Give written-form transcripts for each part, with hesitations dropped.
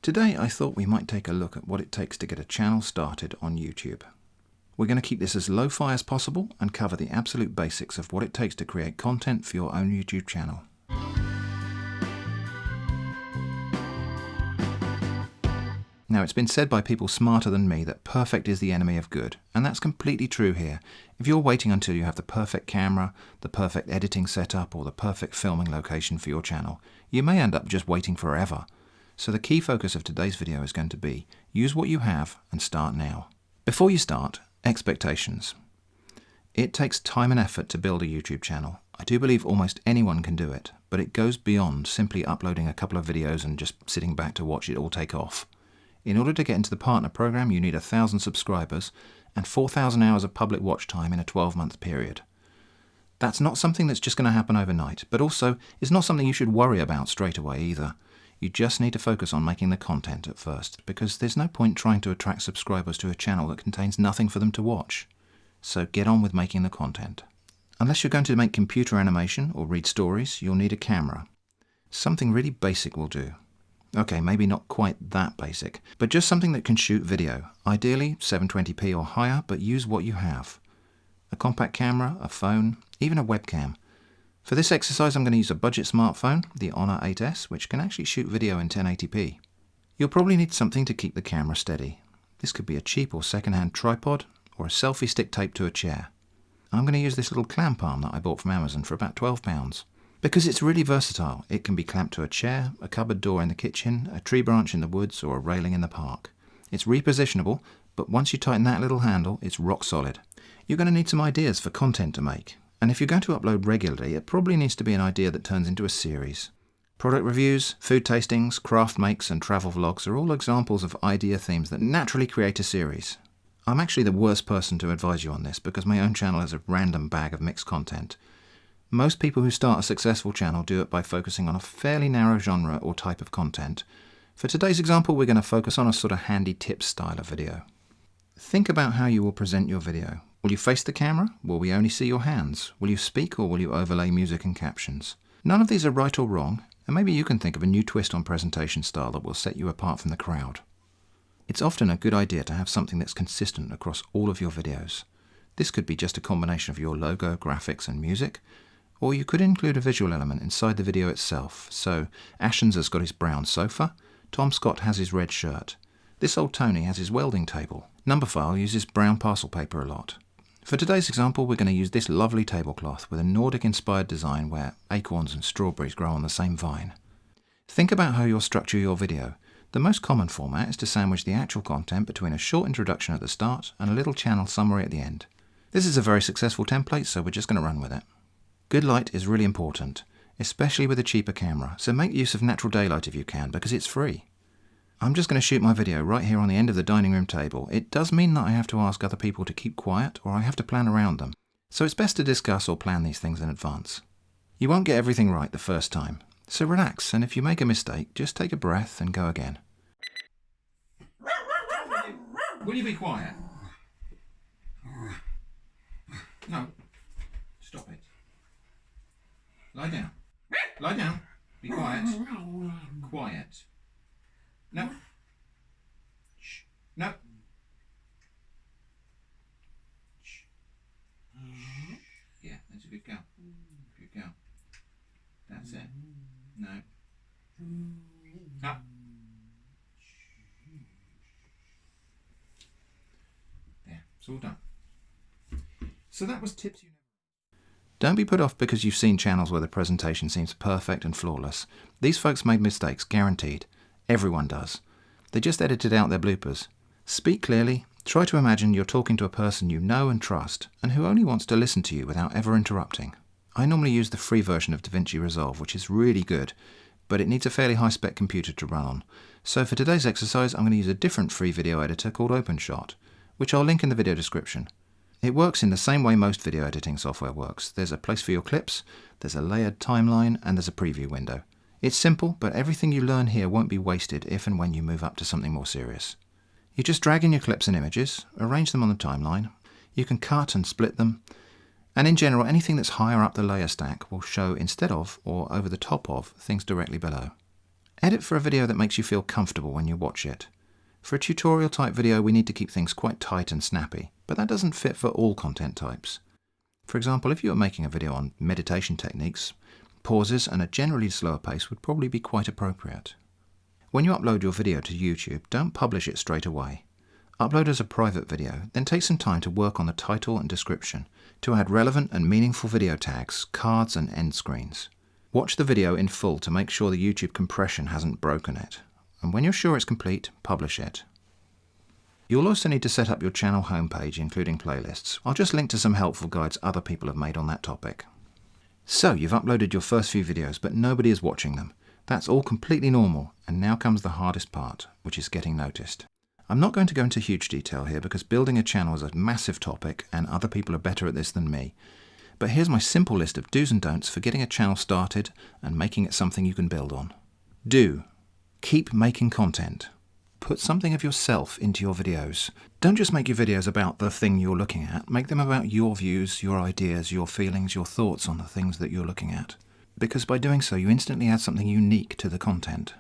Today I thought we might take a look at what it takes to get a channel started on YouTube. We're going to keep this as lo-fi as possible and cover the absolute basics of what it takes to create content for your own YouTube channel. Now, it's been said by people smarter than me that perfect is the enemy of good, and that's completely true here. If you're waiting until you have the perfect camera, the perfect editing setup, or the perfect filming location for your channel, you may end up just waiting forever. So the key focus of today's video is going to be, use what you have and start now. Before you start, expectations. It takes time and effort to build a YouTube channel. I do believe almost anyone can do it, but it goes beyond simply uploading a couple of videos and just sitting back to watch it all take off. In order to get into the partner program, you need 1,000 subscribers and 4,000 hours of public watch time in a 12-month period. That's not something that's just going to happen overnight, but also it's not something you should worry about straight away either. You just need to focus on making the content at first, because there's no point trying to attract subscribers to a channel that contains nothing for them to watch. So get on with making the content. Unless you're going to make computer animation or read stories, you'll need a camera. Something really basic will do. Okay, maybe not quite that basic, but just something that can shoot video. Ideally 720p or higher, but use what you have. A compact camera, a phone, even a webcam. For this exercise I'm going to use a budget smartphone, the Honor 8S, which can actually shoot video in 1080p. You'll probably need something to keep the camera steady. This could be a cheap or second-hand tripod, or a selfie stick taped to a chair. I'm going to use this little clamp arm that I bought from Amazon for about £12. Because it's really versatile, it can be clamped to a chair, a cupboard door in the kitchen, a tree branch in the woods, or a railing in the park. It's repositionable, but once you tighten that little handle, it's rock solid. You're going to need some ideas for content to make. And if you're going to upload regularly, it probably needs to be an idea that turns into a series. Product reviews, food tastings, craft makes, and travel vlogs are all examples of idea themes that naturally create a series. I'm actually the worst person to advise you on this because my own channel is a random bag of mixed content. Most people who start a successful channel do it by focusing on a fairly narrow genre or type of content. For today's example, we're going to focus on a sort of handy tips style of video. Think about how you will present your video. Will you face the camera? Will we only see your hands? Will you speak, or will you overlay music and captions? None of these are right or wrong, and maybe you can think of a new twist on presentation style that will set you apart from the crowd. It's often a good idea to have something that's consistent across all of your videos. This could be just a combination of your logo, graphics, and music, or you could include a visual element inside the video itself. So, Ashens has got his brown sofa, Tom Scott has his red shirt, this old Tony has his welding table, Numberphile uses brown parcel paper a lot. For today's example, we're going to use this lovely tablecloth with a Nordic-inspired design where acorns and strawberries grow on the same vine. Think about how you'll structure your video. The most common format is to sandwich the actual content between a short introduction at the start and a little channel summary at the end. This is a very successful template, so we're just going to run with it. Good light is really important, especially with a cheaper camera, so make use of natural daylight if you can, because it's free. I'm just going to shoot my video right here on the end of the dining room table. It does mean that I have to ask other people to keep quiet, or I have to plan around them. So it's best to discuss or plan these things in advance. You won't get everything right the first time, so relax, and if you make a mistake, just take a breath and go again. Will you be quiet? No. Stop it. Lie down. Lie down. Be quiet. Quiet. No. Shh. No. Shh. Yeah, that's a good girl. Good girl. That's it. No. Up. There, it's all done. So that was tips you never. Don't be put off because you've seen channels where the presentation seems perfect and flawless. These folks made mistakes, guaranteed. Everyone does. They just edited out their bloopers. Speak clearly. Try to imagine you're talking to a person you know and trust, and who only wants to listen to you without ever interrupting. I normally use the free version of DaVinci Resolve, which is really good, but it needs a fairly high-spec computer to run on. So for today's exercise, I'm going to use a different free video editor called OpenShot, which I'll link in the video description. It works in the same way most video editing software works. There's a place for your clips, there's a layered timeline, and there's a preview window. It's simple, but everything you learn here won't be wasted if and when you move up to something more serious. You just drag in your clips and images, arrange them on the timeline. You can cut and split them, and in general, anything that's higher up the layer stack will show instead of or over the top of things directly below. Edit for a video that makes you feel comfortable when you watch it. For a tutorial type video, we need to keep things quite tight and snappy, but that doesn't fit for all content types. For example, if you were making a video on meditation techniques, pauses and a generally slower pace would probably be quite appropriate. When you upload your video to YouTube, don't publish it straight away. Upload as a private video, then take some time to work on the title and description, to add relevant and meaningful video tags, cards and end screens. Watch the video in full to make sure the YouTube compression hasn't broken it. And when you're sure it's complete, publish it. You'll also need to set up your channel homepage, including playlists. I'll just link to some helpful guides other people have made on that topic. So, you've uploaded your first few videos, but nobody is watching them. That's all completely normal, and now comes the hardest part, which is getting noticed. I'm not going to go into huge detail here because building a channel is a massive topic and other people are better at this than me. But here's my simple list of do's and don'ts for getting a channel started and making it something you can build on. Do. Keep making content. Put something of yourself into your videos. Don't just make your videos about the thing you're looking at. Make them about your views, your ideas, your feelings, your thoughts on the things that you're looking at. Because by doing so, you instantly add something unique to the content.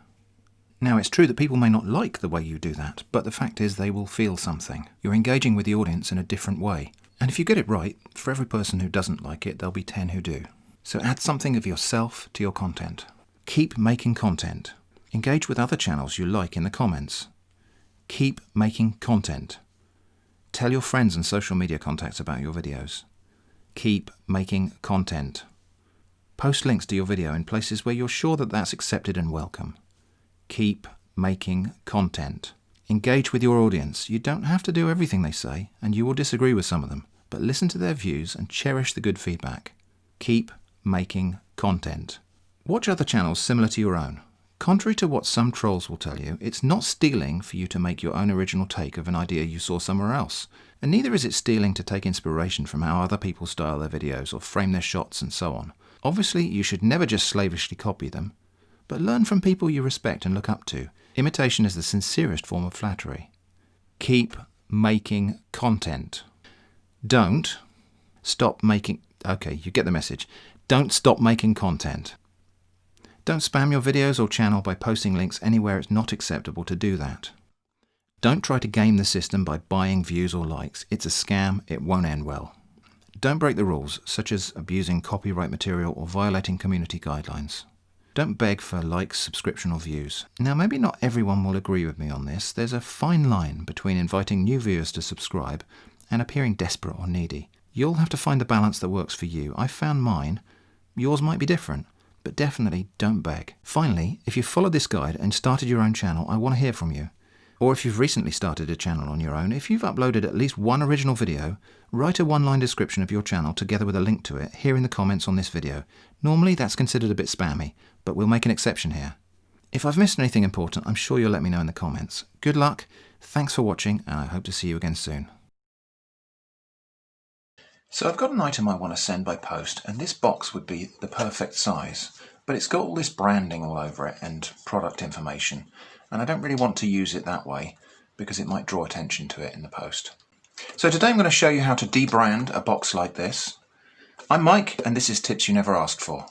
Now, it's true that people may not like the way you do that, but the fact is they will feel something. You're engaging with the audience in a different way. And if you get it right, for every person who doesn't like it, there'll be 10 who do. So add something of yourself to your content. Keep making content. Engage with other channels you like in the comments. Keep making content. Tell your friends and social media contacts about your videos. Keep making content. Post links to your video in places where you're sure that that's accepted and welcome. Keep making content. Engage with your audience. You don't have to do everything they say, and you will disagree with some of them, but listen to their views and cherish the good feedback. Keep making content. Watch other channels similar to your own. Contrary to what some trolls will tell you, it's not stealing for you to make your own original take of an idea you saw somewhere else. And neither is it stealing to take inspiration from how other people style their videos or frame their shots and so on. Obviously, you should never just slavishly copy them, but learn from people you respect and look up to. Imitation is the sincerest form of flattery. Keep making content. Don't stop making... Okay, you get the message. Don't stop making content. Don't spam your videos or channel by posting links anywhere it's not acceptable to do that. Don't try to game the system by buying views or likes. It's a scam, it won't end well. Don't break the rules, such as abusing copyright material or violating community guidelines. Don't beg for likes, subscription or views. Now, maybe not everyone will agree with me on this. There's a fine line between inviting new viewers to subscribe and appearing desperate or needy. You'll have to find the balance that works for you. I found mine. Yours might be different. But definitely don't beg. Finally, if you followed this guide and started your own channel, I want to hear from you. Or if you've recently started a channel on your own, if you've uploaded at least one original video, write a one-line description of your channel together with a link to it here in the comments on this video. Normally that's considered a bit spammy, but we'll make an exception here. If I've missed anything important, I'm sure you'll let me know in the comments. Good luck, thanks for watching, and I hope to see you again soon. So I've got an item I want to send by post, and this box would be the perfect size, but it's got all this branding all over it and product information, and I don't really want to use it that way because it might draw attention to it in the post. So today I'm going to show you how to debrand a box like this. I'm Mike, and this is Tips You Never Asked For.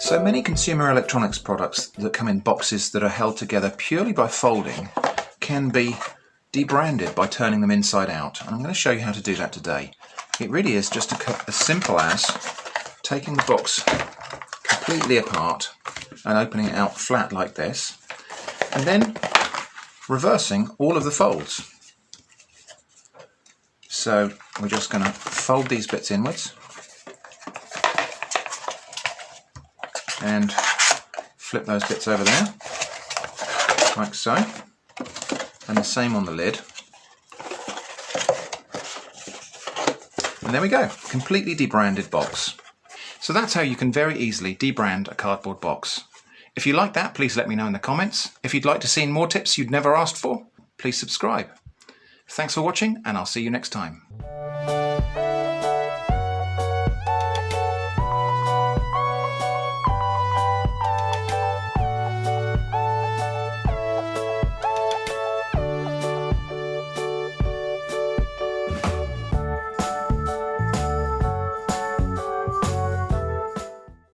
So many consumer electronics products that come in boxes that are held together purely by folding can be debranded by turning them inside out, and I'm going to show you how to do that today. It really is just as simple as taking the box completely apart and opening it out flat like this, and then reversing all of the folds. So we're just going to fold these bits inwards and flip those bits over there, like so. And the same on the lid. And there we go, completely debranded box. So that's how you can very easily debrand a cardboard box. If you like that, please let me know in the comments. If you'd like to see more tips you'd never asked for, please subscribe. Thanks for watching, and I'll see you next time.